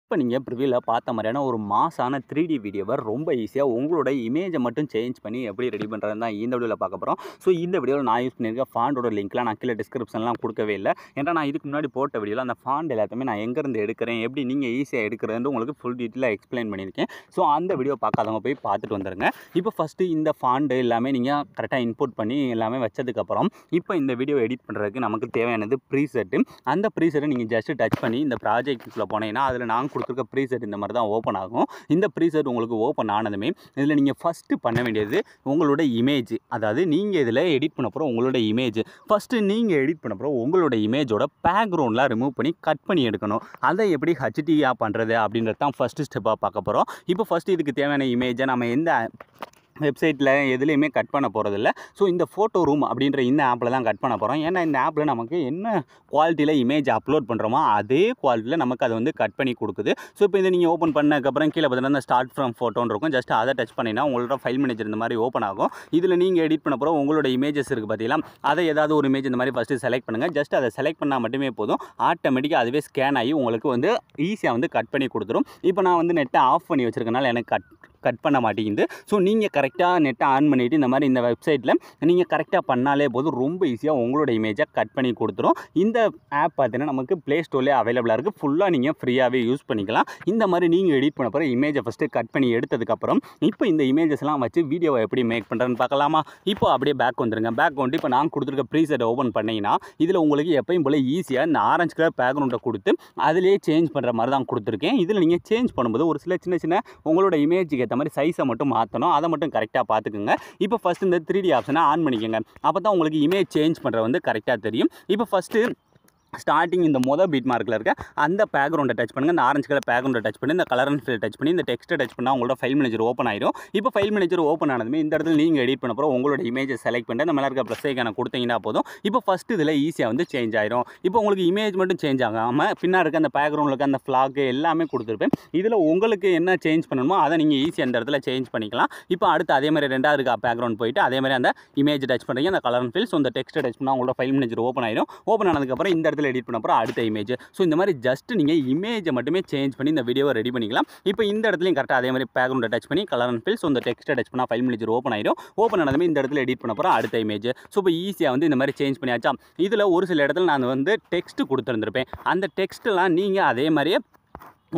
இப்போ நீங்கள் ப்ரிவியூவில் பார்த்த மாதிரியான ஒரு மாசான 3D வீடியோவை ரொம்ப ஈஸியாக உங்களோட இமேஜை மட்டும் சேஞ்ச் பண்ணி எப்படி ரெடி பண்ணுறதுன்னு தான் இந்த வீடியோவில் பார்க்க போகிறோம். ஸோ இந்த வீடியோவில் நான் யூஸ் பண்ணியிருக்க ஃபாண்டோட லிங்க்லாம் நான் கீழே டிஸ்கிரிப்ஷன்லாம் கொடுக்கவே இல்லை. ஏன்னா நான் இதுக்கு முன்னாடி போட்ட வீடியோவில் அந்த ஃபாண்ட் எல்லாத்தையுமே நான் எங்கேருந்து எடுக்கிறேன், எப்படி நீங்கள் ஈஸியாக எடுக்கிறதுன்னு உங்களுக்கு ஃபுல் டீட்டெயிலாக எக்ஸ்பிளைன் பண்ணியிருக்கேன். ஸோ அந்த வீடியோ பார்க்காதவங்க போய் பார்த்துட்டு வந்துடுங்க. இப்போ ஃபஸ்ட்டு இந்த ஃபாண்டு எல்லாமே நீங்கள் கரெக்டாக இன்புட் பண்ணி எல்லாமே வச்சதுக்கப்புறம் இப்போ இந்த வீடியோ எடிட் பண்ணுறதுக்கு நமக்கு தேவையானது ப்ரீசெட்டு. அந்த ப்ரீசெட்டை நீங்கள் ஜஸ்ட் டச் பண்ணி இந்த ப்ராஜெக்ட்டுக்குள்ளே போனீங்கன்னா அதில் நாங்கள் கொடுத்துருக்க ப்ரீசெட் இந்த மாதிரி தான் ஓப்பன் ஆகும். இந்த ப்ரீசெட் உங்களுக்கு ஓப்பன் ஆனதுமே இதில் நீங்கள் ஃபஸ்ட்டு பண்ண வேண்டியது உங்களோட இமேஜ், அதாவது நீங்கள் இதில் எடிட் பண்ண போகிற உங்களோட இமேஜ். ஃபஸ்ட்டு நீங்கள் எடிட் பண்ண போகிற உங்களோட இமேஜோட பேக்ரவுண்ட்லாம் ரிமூவ் பண்ணி கட் பண்ணி எடுக்கணும். அதை எப்படி ஹச்டியாக பண்ணுறது அப்படின்றது தான் ஃபஸ்ட்டு ஸ்டெப்பாக பார்க்க போகிறோம். இப்போ ஃபஸ்ட்டு இதுக்கு தேவையான இமேஜை நம்ம எந்த வெப்சைட்டில் எதுலேயுமே கட் பண்ண போகிறதில்ல. ஸோ இந்த ஃபோட்டோ ரூம் அப்படின்ற இந்த ஆப்பில் தான் கட் பண்ண போகிறோம். ஏன்னா இந்த ஆப்பில் நமக்கு என்ன குவாலிட்டியில் இமேஜ் அப்லோட் பண்ணுறோமோ அதே குவாலிட்டியில் நமக்கு அதை வந்து கட் பண்ணி கொடுக்குது. ஸோ இப்போ இதை நீங்கள் ஓப்பன் பண்ணதுக்கப்புறம் கீழே பார்த்தீங்கன்னா இந்த ஸ்டார்ட் ஃப்ரம் ஃபோட்டோன்னு இருக்கும். ஜஸ்ட் அதை டச் பண்ணினா உங்களோட ஃபைல் மேனேஜர் இந்த மாதிரி ஓப்பன் ஆகும். இதில் நீங்கள் எடிட் பண்ண போகிற உங்களோட இமேஜஸ் இருக்குது பார்த்தீங்களா, அதை ஏதாவது ஒரு இமேஜ் இந்த மாதிரி ஃபஸ்ட்டு செலக்ட் பண்ணுங்கள். ஜஸ்ட் அதை செலக்ட் பண்ணால் மட்டுமே போதும், ஆட்டோமேட்டிக்காக அதுவே ஸ்கேன் ஆகி உங்களுக்கு வந்து ஈஸியாக வந்து கட் பண்ணி கொடுத்துரும். இப்போ நான் வந்து நெட்டை ஆஃப் பண்ணி வச்சுருக்கனால எனக்கு கட் பண்ண மாட்டேங்குது. ஸோ நீங்கள் கரெக்டாக நெட்டை ஆன் பண்ணிவிட்டு இந்த மாதிரி இந்த வெப்சைட்டில் நீங்கள் கரெக்டாக பண்ணாலே போதும், ரொம்ப ஈஸியாக உங்களோட இமேஜை கட் பண்ணி கொடுத்துரும். இந்த ஆப் பார்த்தீங்கன்னா நமக்கு ப்ளே ஸ்டோர்லேயே அவைலபிளாக இருக்குது. ஃபுல்லாக நீங்கள் ஃப்ரீயாகவே யூஸ் பண்ணிக்கலாம். இந்த மாதிரி நீங்கள் எடிட் பண்ண போகிற இமேஜை ஃபஸ்ட்டு கட் பண்ணி எடுத்ததுக்கப்புறம் இப்போ இந்த இமேஜஸ்லாம் வச்சு வீடியோவை எப்படி மேக் பண்ணுறதுன்னு பார்க்கலாமா. இப்போ அப்படியே பேக் வந்துருங்க. பேக் வந்து இப்போ நான் கொடுத்துருக்க ப்ரீசெட்டை ஓப்பன் பண்ணிங்கன்னா இதில் உங்களுக்கு எப்பயும் போல் ஈஸியாக இந்த ஆரஞ்சு கலர் பேக்ரவுண்டை கொடுத்து அதிலே சேஞ்ச் பண்ணுற மாதிரி தான் கொடுத்துருக்கேன். இதில் நீங்கள் சேஞ்ச் பண்ணும்போது ஒரு சில சின்ன உங்களோட இமேஜுக்கு ஏற்ற மாதிரி சைஸை மட்டும் மாற்றணும். அதை மட்டும் கரெக்டாக பார்த்துக்குங்க. இப்போ ஃபஸ்ட்டு இந்த 3D ஆப்ஷனை ஆன் பண்ணிக்கோங்க. அப்போ தான் உங்களுக்கு இமேஜ் சேஞ்ச் பண்ணுறது வந்து கரெக்டாக தெரியும். இப்போ ஃபஸ்ட்டு ஸ்டார்டிங் இந்த பீட் மார்க்கில் இருக்க அந்த பேக்ரவுண்டை டச் பண்ணுங்கள். இந்த ஆரஞ்சு கலர் பேக்ரவுண்டை டச் பண்ணி இந்த கலர் அண்ட் ஃபில் டச் பண்ணி இந்த டெக்ஸ்ட்டை டச் பண்ணால் உங்களோட ஃபைல் மேனேஜர் ஓப்பன் ஆயிடும். இப்போ ஃபைல் மேனேஜர் ஓப்பன் ஆனதுமே இந்த இடத்துல நீங்கள் எடிட் பண்ண போகிற உங்களோட இமேஜை செலக்ட் பண்ணிட்டு அந்த மேலே இருக்க ப்ளஸ் ஐக்கானை கொடுத்தீங்கன்னா போதும். இப்போ ஃபஸ்ட்டு இதில் ஈஸியாக வந்து சேஞ்ச் ஆயிடும். இப்போ உங்களுக்கு இமேஜ் மட்டும் சேஞ்ச் ஆகாமல் பின்னாடி இருக்க அந்த பேக்ரவுண்டில் இருக்க அந்த ஃப்ளாக் எல்லாமே கொடுத்துருப்பேன். இதில் உங்களுக்கு என்ன சேஞ்ச் பண்ணணுமோ அதை நீங்கள் ஈஸியாக அந்த இடத்துல சேஞ்ச் பண்ணிக்கலாம். இப்போ அடுத்து அதே மாதிரி ரெண்டாவது இருக்க பேக்ரவுண்ட் போயிட்டு அதே மாதிரி அந்த இமேஜ் டச் பண்ணுறீங்க, அந்த கலர் அண்ட் ஃபில். ஸோ இந்த டெக்ஸ்ட்டை டச் பண்ணால் உங்களோட ஃபைல் மேனேஜர் ஓப்பன் ஆயிடும். ஓப்பன் ஆனதுக்கப்புறம் இந்த இடத்துல எடிட் பண்ண போகிற அடுத்த இமேஜ். ஸோ இந்த மாதிரி ஜஸ்ட் நீங்கள் இமேஜை மட்டுமே சேஞ்ச் பண்ணி இந்த வீடியோவை ரெடி பண்ணிக்கலாம். இப்போ இந்த இடத்துலையும் கரெக்டாக அதே மாதிரி பேக்ரவுண்டை டச் பண்ணி கலர் அண்ட் ஃபில். ஸோ இந்த டெக்ஸ்ட்டை டச் பண்ணால் ஃபைல் மேனேஜர் ஓப்பன் ஆயிடும். ஓப்பன் ஆனதுமே இந்த இடத்துல எடிட் பண்ண போகிற அடுத்த இமேஜ். ஸோ இப்போ ஈஸியாக வந்து இந்த மாதிரி சேஞ்ச் பண்ணியாச்சா. இதில் ஒரு சில இடத்துல நான் வந்து டெக்ஸ்ட் கொடுத்துருந்துருப்பேன். அந்த டெக்ஸ்ட்டெலாம் நீங்கள் அதே மாதிரியே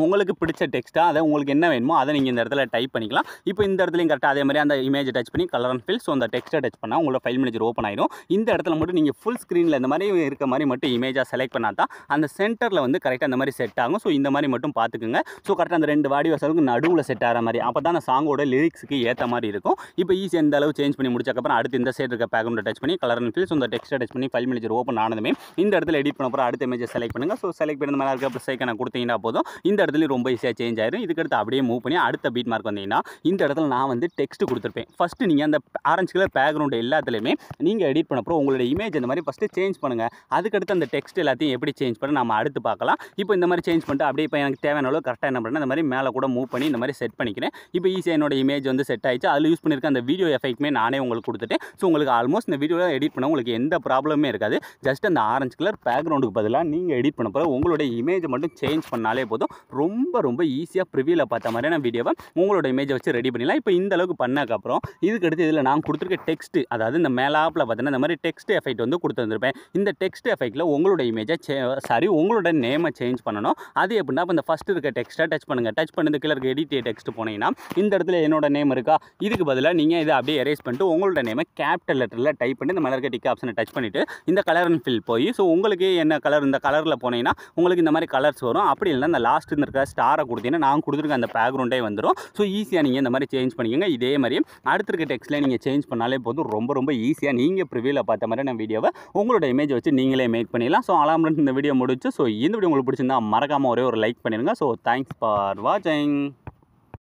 உங்களுக்கு பிடிச்ச டெக்ஸ்ட்டாக அதை உங்களுக்கு என்ன வேணுமோ அதை நீங்கள் இந்த இடத்துல டைப் பண்ணிக்கலாம். இப்போ இந்த இடத்துலையும் கரெக்டாக அதே மாதிரி அந்த இமேஜ் டச் பண்ணி கலர் அண்ட் ஃபில். ஸோ அந்த டெக்ஸ்ட்டை டச் பண்ணால் உங்களோட ஃபைல் மேனேஜர் ஓப்பன் ஆயிடும். இந்த இடத்துல மட்டும் நீங்கள் ஃபுல் ஸ்க்ரீனில் இந்த மாதிரி இருக்க மாதிரி மட்டும் இமேஜாக செலக்ட் பண்ணால் தான் அந்த சென்டரில் வந்து கரெக்டாக இந்த மாதிரி செட் ஆகும். ஸோ இந்த மாதிரி மட்டும் பார்த்துக்குங்க. ஸோ கரெக்டாக அந்த ரெண்டு வாடி வசலுக்கு நடுவில் செட் ஆகிற மாதிரி, அப்போ தான் அந்த சாங்கோட லிரிக்ஸுக்கு ஏற்ற மாதிரி இருக்கும். இப்போ ஈஸியாக இந்த அளவு சேஞ்ச் பண்ணி முடிச்சக்கப்புறம் அடுத்து இந்த சைடு இருக்க பேக்ரவுண்டை டச் பண்ணி கலர் அண்ட் ஃபில். ஸோ இந்த டெக்ஸ்ட்டை டச் பண்ணி ஃபைல் மேனேஜர் ஓப்பன் ஆனதுமே இந்த இடத்துல எடிட் பண்ண போகிற அடுத்த இமேஜை செலக்ட் பண்ணுங்கள். ஸோ செலக்ட் பண்ணி மேலே இருக்க ப்ளஸ் ஐக்கானை கொடுத்தீங்கன்னா போதும். இந்த இடத்துல ரொம்ப ஈஸியாக சேஞ்ச் ஆயிடும். இதுக்கடுத்து அப்படியே மூவ் பண்ணி அடுத்த பீட் மார்க் வந்தீங்கன்னா இந்த இடத்துல நான் வந்து டெக்ஸ்ட் கொடுத்துருப்பேன். ஃபஸ்ட்டு நீங்கள் அந்த ஆரஞ்சு கலர் பேக்ரவுண்ட் எல்லாத்துலேயுமே நீங்கள் எடிட் பண்ண போகிற உங்களோட இமேஜ் இந்த மாதிரி ஃபஸ்ட்டு சேஞ்ச் பண்ணுங்கள். அதுக்கடுத்து அந்த டெக்ஸ்ட் எல்லாத்தையும் எப்படி சேஞ்ச் பண்ண நம்ம அடுத்து பார்க்கலாம். இப்போ இந்த மாதிரி சேஞ்ச் பண்ணிட்டு அப்படியே இப்போ எனக்கு தேவையான அளவு கரெக்டாக என்ன பண்ணேன், இந்த மாதிரி மேலே கூட மூவ் பண்ணி இந்த மாதிரி செட் பண்ணிக்கிறேன். இப்போ ஈஸியாக என்னோட இமேஜ் வந்து செட் ஆயிடுச்சு. அதில் யூஸ் பண்ணியிருக்க அந்த வீடியோ எஃபெக்ட்மே நானே உங்களுக்கு கொடுத்துட்டேன். ஸோ உங்களுக்கு ஆல்மோஸ்ட் இந்த வீடியோவில் எடிட் பண்ண உங்களுக்கு எந்த ப்ராப்ளமே இருக்காது. ஜஸ்ட் அந்த ஆரஞ்சு கலர் பேக்ரவுண்டுக்கு பதிலாக நீங்கள் எடிட் பண்ண போகிற உங்களோட இமேஜை மட்டும் சேஞ்ச் பண்ணாலே போதும். ரொம்ப ஈஸியாக ப்ரிவியூவில் பார்த்த மாதிரியான வீடியோவை உங்களோட இமேஜை வச்சு ரெடி பண்ணிடலாம். இப்போ இந்த அளவுக்கு பண்ணக்கப்புறம் இதுக்கடுத்து இதில் நான் கொடுத்துருக்க டெக்ஸ்ட், அதாவது இந்த மேலாப்பில் பார்த்தீங்கன்னா இந்த மாதிரி டெக்ஸ்ட் எஃபெக்ட் வந்து கொடுத்துருந்துருப்பேன். இந்த டெக்ஸ்ட் எஃபெக்ட்டில் உங்களோட இமேஜை உங்களோட நேமை சேஞ்ச் பண்ணணும். அது எப்படின்னா இப்போ இந்த ஃபஸ்ட்டு இருக்க டெக்ஸ்ட்டை டச் பண்ணுங்கள். டச் பண்ணி இந்த கீழே இருக்க எடிட் டெக்ஸ்ட் போனீங்கன்னா இந்த இடத்துல என்னோட நேம் இருக்கா, இதுக்கு பதிலாக நீங்கள் இதை அப்படியே எரேஸ் பண்ணிட்டு உங்களோட நேமை கேபிட்டல் லெட்டரில் டைப் பண்ணி இந்த மேலே இருக்க டிக் ஆப்ஷனை டச் பண்ணிவிட்டு இந்த கலர் அண்ட் ஃபில் போய் ஸோ உங்களுக்கு என்ன கலர், இந்த கலரில் போனீங்கன்னா உங்களுக்கு இந்த மாதிரி கலர்ஸ் வரும். அப்படி இல்லைன்னா இந்த லாஸ்ட் இருக்க ஸ்டாரை கொடுத்தீங்கன்னா நான் கொடுத்துருக்க அந்த பேக்ரவுண்டே வந்துடும். ஸோ ஈஸியாக நீங்கள் இந்த மாதிரி சேஞ்ச் பண்ணிக்கோங்க. இதே மாதிரி அடுத்த இருக்க டெக்ஸ்ட்டில் நீங்கள் சேஞ்ச் பண்ணாலே போதும். ரொம்ப ஈஸியாக நீங்கள் ப்ரிவியூவில் பார்த்த மாதிரி நான் வீடியோவை உங்களோட இமேஜ் வச்சு நீங்களே மேக் பண்ணிடலாம். ஸோ அலாமரன் இந்த வீடியோ முடிச்சு. ஸோ இந்த வீடியோ உங்களுக்கு பிடிச்சிருந்தா மறக்காமல் ஒரே ஒரு லைக் பண்ணிடுங்க. ஸோ தேங்க்ஸ் ஃபார் வாட்சிங்.